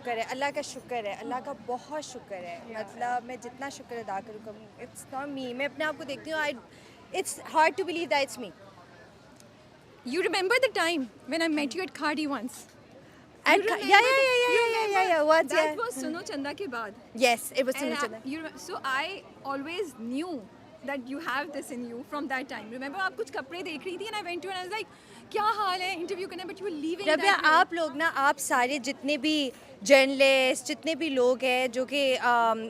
शुक्र है, अल्लाह का शुक्र है, अल्लाह का बहुत शुक्र है। मतलब मैं जितना शुक्र अदा करूँ कम, इट्स नॉट मी। मैं अपने आप को देखती हूँ, I it's hard to believe that it's me. You remember the time when I met you at Khadi once? You and remember या you remember या what's that was Suno Chanda के बाद. यस इट वाज And सुनो so I always knew that you have this in you from that time. Remember आप कुछ कपड़े देख रही थी and I went to you and I was like क्या हाल है इंटरव्यू करना but you were leaving Rabia, that way. आप लोग ना, आप सारे जितने भी जर्नलिस्ट, जितने भी लोग हैं जो कि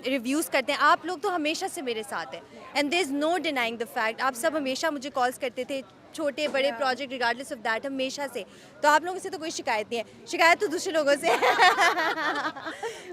रिव्यूज़ करते हैं, आप लोग तो हमेशा से मेरे साथ हैं and there is no denying the fact. आप सब हमेशा मुझे कॉल्स करते थे, छोटे बड़े Yeah. Project regardless of that, हमेशा से। तो आप लोगों से तो कोई शिकायत नहीं है, शिकायत तो दूसरे लोगों से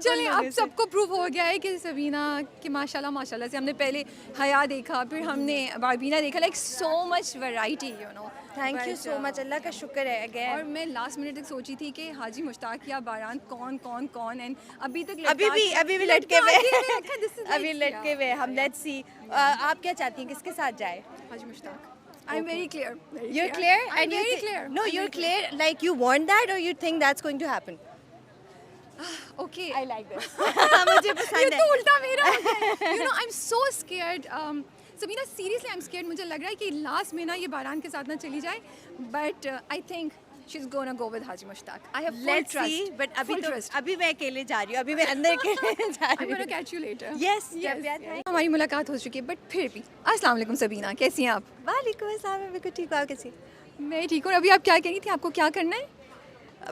चलिए अब सबको प्रूव हो गया है कि सबीना कि माशाल्लाह माशाल्लाह से हमने पहले हया देखा फिर हमने बारबीना देखा like so much variety you know. Thank you so much, अल्लाह का शुक्र है और अगेन। मैं लास्ट मिनट तक सोची थी कि हाजी मुश्ताक या बारान कौन कौन कौन एंड अभी तक अभी भी लटके हुए हैं अभी लटके हुए, हम लेट्स सी। आप क्या चाहती हैं, किसके साथ जाए? Haji Mushtaq I am very clear You're clear? I'm you very thi- clear. No, you're clear. Like you want that, or you think that's going to happen? Okay I like this. मुझे ये पसंद तो है। उल्टा मेरा you know I am so scared Sabina seriously I am scared मुझे लग रहा है कि लास्ट में ना ये बारान के साथ ना चली जाए but I think she is gonna go with Haji Mushtaq I have full Let's see. Trust But अभी full तो trust. अभी मैं अकेले जा रही हूँ, अभी मैं अंदर अकेले जा I'm रही gonna हूँ। catch you later. Yes, Yes, Rabia, yes. thank- हमारी मुलाकात हो चुकी है बट फिर भी अस्सलाम वालेकुम सबीना कैसी हैं आप? वालेकुम अस्सलाम, मैं बिल्कुल ठीक हूँ। आप कैसी? मैं ठीक हूँ। अभी आप क्या कह रही थी आपको क्या करना है?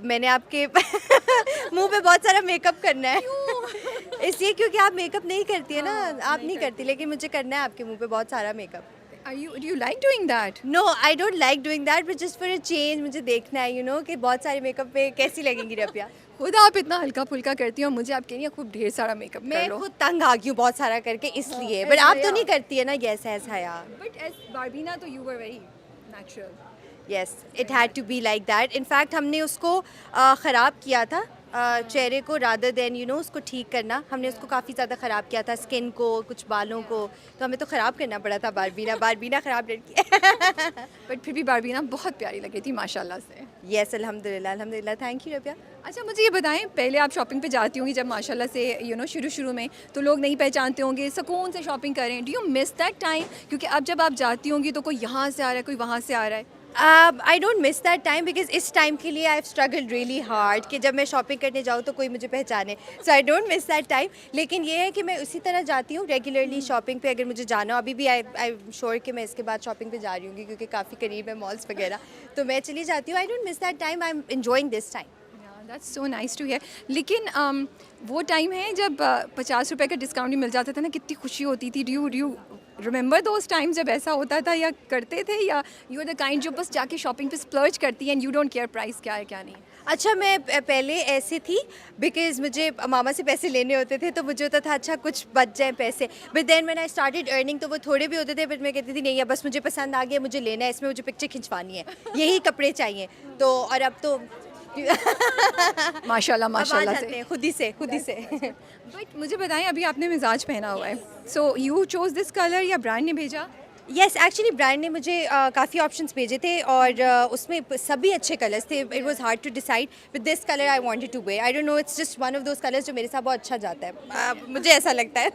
मैंने आपके मुंह पे बहुत सारा मेकअप करना है इसलिए, क्योंकि आप मेकअप नहीं करती है ना, आप नहीं करती, लेकिन मुझे करना है आपके मुंह पे बहुत सारा makeup. Do you like doing that? No, I don't like doing that, but just for a change मुझे देखना है, यू नो, कि बहुत सारे मेकअप पे कैसी लगेंगी रबिया। खुद आप इतना हल्का फुल्का करती हो मुझे आप कह रही हैं खूब ढेर सारा मेकअप कर मैं लो। खुद तंग आ गई हूँ बहुत सारा करके, इसलिए। बट ऐसा आप तो या? नहीं करती है ना? Yes as Haya. But as Barbina तो you were very natural. Yes, it had to be like that. In fact हमने उसको ख़राब किया था, चेहरे को, रादर देन यू नो उसको ठीक करना। हमने उसको काफ़ी ज़्यादा ख़राब किया था, स्किन को, कुछ बालों को, तो हमें तो ख़राब करना पड़ा था। बारबीना ख़राब लड़की है। बट फिर भी बारबीना बहुत प्यारी लग रही थी माशाल्लाह से। यस, अल्हम्दुलिल्लाह अल्हम्दुलिल्लाह, थैंक यू रबिया। अच्छा मुझे ये बताएं पहले आप शॉपिंग पे जाती होंगी जब माशाल्लाह से यू नो शुरू में तो लोग नहीं पहचानते होंगे सुकून से शॉपिंग करें do you miss that time क्योंकि अब जब आप जाती होंगी तो कोई यहाँ से आ रहा है कोई वहाँ से आ रहा है। आई don't miss that time, because इस टाइम के लिए I have struggled really hard कि जब मैं शॉपिंग करने जाऊँ तो कोई मुझे पहचाने। So I don't miss that time. लेकिन ये है कि मैं उसी तरह जाती हूँ रेगुलरली शॉपिंग पे, अगर मुझे जाना हो। अभी भी आई एम श्योर कि मैं इसके बाद शॉपिंग पे जा रही हूँ क्योंकि काफ़ी करीब है मॉल्स वगैरह, तो मैं चली जाती हूँ। I don't miss that time, I am enjoying this time. That's so nice to hear. लेकिन वो टाइम है जब 50 रुपए का डिस्काउंट भी मिल जाता था ना कितनी खुशी होती थी। Do you remember those time जब ऐसा होता था या करते थे या यू आर द काइंड जो बस जाके शॉपिंग पे स्प्लर्ज करती है and you don't care price क्या है क्या नहीं? अच्छा, मैं पहले ऐसे थी बिकॉज मुझे मामा से पैसे लेने होते थे, तो मुझे होता था अच्छा कुछ बच जाए पैसे। But then when I started earning तो वो थोड़े भी होते थे, बट मैं कहती थी नहीं, या बस मुझे पसंद आ गया, मुझे लेना है, इसमें मुझे पिक्चर खिंचवानी है, यही कपड़े चाहिए। तो और अब तो माशाल्लाह अब आ माशाल्लाह जाते से। हैं खुद ही से बट मुझे बताएं अभी आपने मिजाज पहना हुआ है so you chose this colour या ब्रांड ने भेजा? यस, एक्चुअली ब्रांड ने मुझे काफ़ी ऑप्शंस भेजे थे और उसमें सभी अच्छे कलर्स थे। It was hard to decide, with this colour I wanted to wear. I don't know, it's just one of those colours जो मेरे साथ बहुत अच्छा जाता है। मुझे ऐसा लगता है।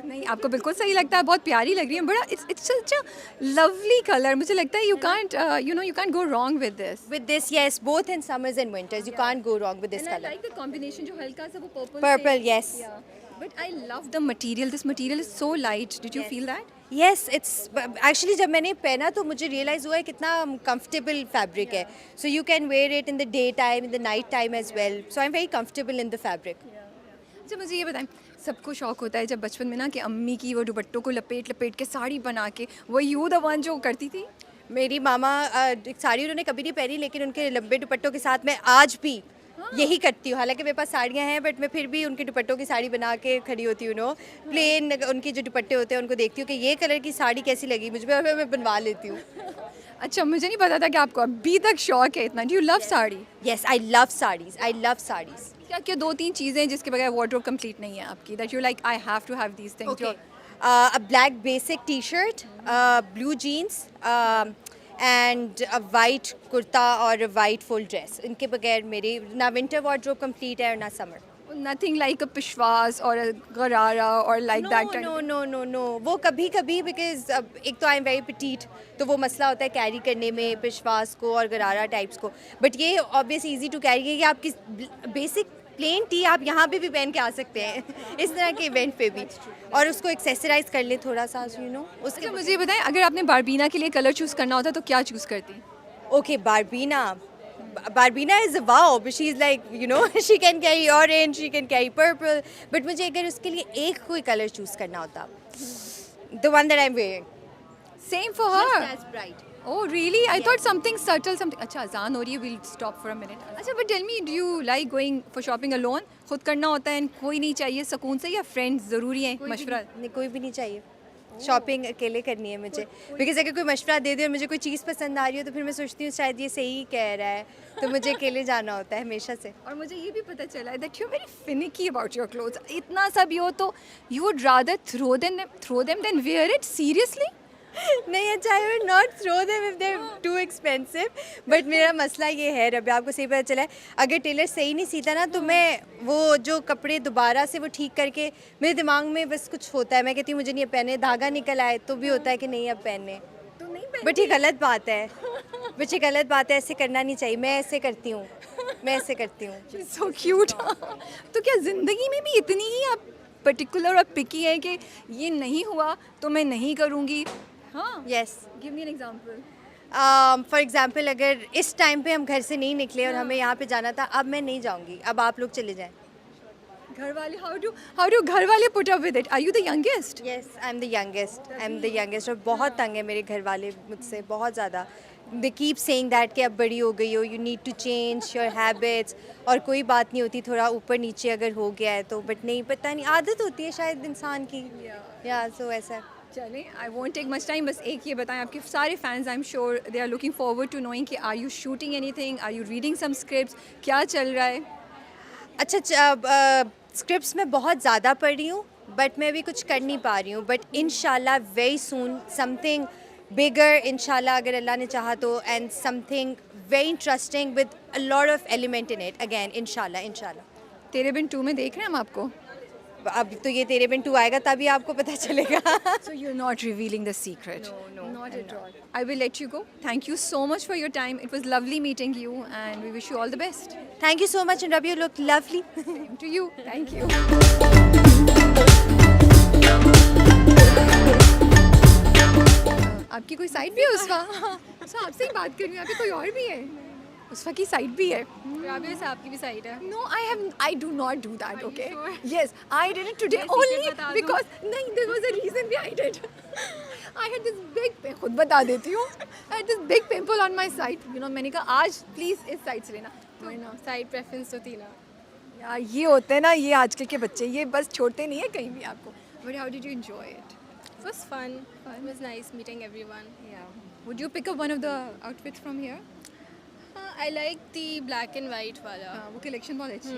नहीं आपको बिल्कुल सही लगता है बहुत प्यारी लग रही है बड़ा it's such a lovely colour मुझे लगता है you can't go wrong with this. With this, yes, both in summers and winters, you can't go wrong with this And I color. like the combination जो हल्का सा वो purple Purple, yes. But I love the material. This material is so light. Did you Yes. feel that? Yes, it's actually जब मैंने पहना तो मुझे realise हुआ है कितना comfortable fabric है. So you can wear it in the daytime, in the night time as well. So I'm very comfortable in the fabric. अच्छा मुझे ये बताएं सबको शौक होता है जब बचपन में ना कि अम्मी की वो दुपट्टों को लपेट लपेट के साड़ी बना के वो यू द वन जो करती थी? मेरी मामा साड़ी उन्होंने कभी नहीं पहनी, लेकिन उनके लंबे दुपट्टों के साथ मैं आज भी यही करती हूँ। हालांकि मेरे पास साड़ियाँ हैं, बट मैं फिर भी उनके दुपट्टों की साड़ी बना के खड़ी होती हूँ। नो, प्लेन उनके जो दुपट्टे होते हैं उनको देखती हूँ कि ये कलर की साड़ी कैसी लगी मुझ पर, मैं बनवा लेती हूँ। अच्छा मुझे नहीं पता था कि आपको अभी तक शौक है इतना। Do you love sari? Yes, I love saris, I love saris. क्या क्या दो तीन चीज़ें हैं जिसके बगैर वार्डरोब कंप्लीट नहीं है आपकी that you like I have to have these things? Okay. A black basic t-shirt, blue jeans, and a white kurta or a white full dress. इनके बगैर मेरी ना विंटर वार्डरोब कंप्लीट है और ना summer. Nothing like a Pishwas or a Garara or like that kind no of thing. No no no वो कभी कभी बिकॉज एक तो आई एम वेरी पिटीट तो वो मसला होता है कैरी करने में पिशवास को और गरारा टाइप्स को बट ये ऑब्वियस इजी टू कैरी है कि आप किस बेसिक प्लेन टी आप यहाँ पे भी पहन के आ सकते हैं इस तरह के इवेंट पे भी और उसको एक्सेसराइज कर ले थोड़ा सा यू नो उसके अच्छा मुझे ये बताएं, अगर आपने बारबीना के लिए कलर चूज़ करना होता तो क्या चूज़ करती? Okay, Barbina is a wow, but she's like, you know, she can carry orange, she can carry purple. But मुझे अगर उसके लिए एक कोई कलर चूज करना होता, the one that I'm wearing. Same for her. Just as bright. Oh really? I thought something subtle, something. अच्छा अजान हो रही है. We'll stop for a minute. अच्छा but tell me, do you like going for shopping alone? खुद करना होता है and कोई नहीं चाहिए सुकून से, या friends ज़रूरी है मशवरा? नहीं कोई भी नहीं चाहिए शॉपिंग अकेले करनी है मुझे बिकॉज अगर कोई मशवरा दे दे और मुझे कोई चीज़ पसंद आ रही हो तो फिर मैं सोचती हूँ शायद ये सही कह रहा है तो मुझे अकेले जाना होता है हमेशा से और मुझे ये भी पता चला है that you're very finicky about your clothes. इतना सा भी हो तो you would rather throw them than wear it. Seriously? नहीं अच्छा I would not throw them if they too expensive but मेरा मसला ये है रबी आपको सही पता चला है अगर टेलर सही नहीं सीता ना तो मैं वो जो कपड़े दोबारा से वो ठीक करके मेरे दिमाग में बस कुछ होता है मैं कहती हूँ मुझे नहीं अब पहने धागा निकल आए तो भी होता है कि नहीं अब पहनने तो नहीं बट ये गलत बात है बट ये गलत बात है ऐसे करना नहीं चाहिए मैं ऐसे करती हूँ so cute. तो क्या ज़िंदगी में भी इतनी ही आप पर्टिकुलर और पिकी है कि ये नहीं हुआ तो मैं नहीं करूँगी? हाँ. Yes Give me an example. For example अगर इस टाइम पे हम घर से नहीं निकले और हमें यहाँ पे जाना था अब मैं नहीं जाऊँगी अब आप लोग चले जाएं घर वाले how do घर वाले put up with it? Are you the youngest? Yes I am the youngest और बहुत तंग है मेरे घर वाले मुझसे बहुत ज़्यादा दे कीप सेइंग दैट कि अब बड़ी हो गई हो you need to change your habits और कोई बात नहीं होती थोड़ा ऊपर नीचे अगर हो गया है तो बट नहीं पता नहीं आदत होती है शायद इंसान की या सो ऐसा चलें, I won't take much time. बस एक ये बताएं, आपके सारे fans I am sure they are looking forward to knowing कि are you shooting anything, are you reading some scripts, क्या चल रहा है? अच्छा स्क्रिप्ट्स मैं बहुत ज़्यादा पढ़ रही हूँ बट मैं अभी कुछ कर नहीं पा रही हूँ बट इंशाल्लाह वेरी सून समथिंग बिगर इंशाल्लाह अगर अल्लाह ने चाहा तो and something very interesting with a lot of element in it again इंशाल्लाह. तेरे बिन 2 में देख रहे हैं हम आपको. अब तो ये तेरे बिन 2 आएगा तभी आपको पता चलेगा. So you're not revealing the secret? No, not at all. I will let you go. Thank you so much for your time. It was lovely meeting you and we wish you all the best. Thank you so much and Rabi, you look lovely. Same to you. Thank you. आपकी कोई side भी है उसका? अच्छा आपसे ही बात कर रही हूँ. यहाँ पे कोई और भी है? उसका की साइड भी है. राबिया से आपकी भी साइड है. No, I do not do that. Okay. sure? Yes, I did it today मैं secret only बता दूँ? because नहीं, there was a reason behind it. I had this big खुद बता देती हूँ. I had this big pimple on my side. You know, मैंने कहा आज please इस साइड से लेना. तो ना साइड प्रेफरेंस तो थी ना. यार ये होते हैं ना ये आजकल के बच्चे, ये बस छोड़ते नहीं है कहीं भी आपको. But how did you enjoy it? It was fun. It was nice meeting everyone. Yeah. Would you pick up one of the outfits from here? I like the black and white वाला. हाँ, वो collection बहुत अच्छी है.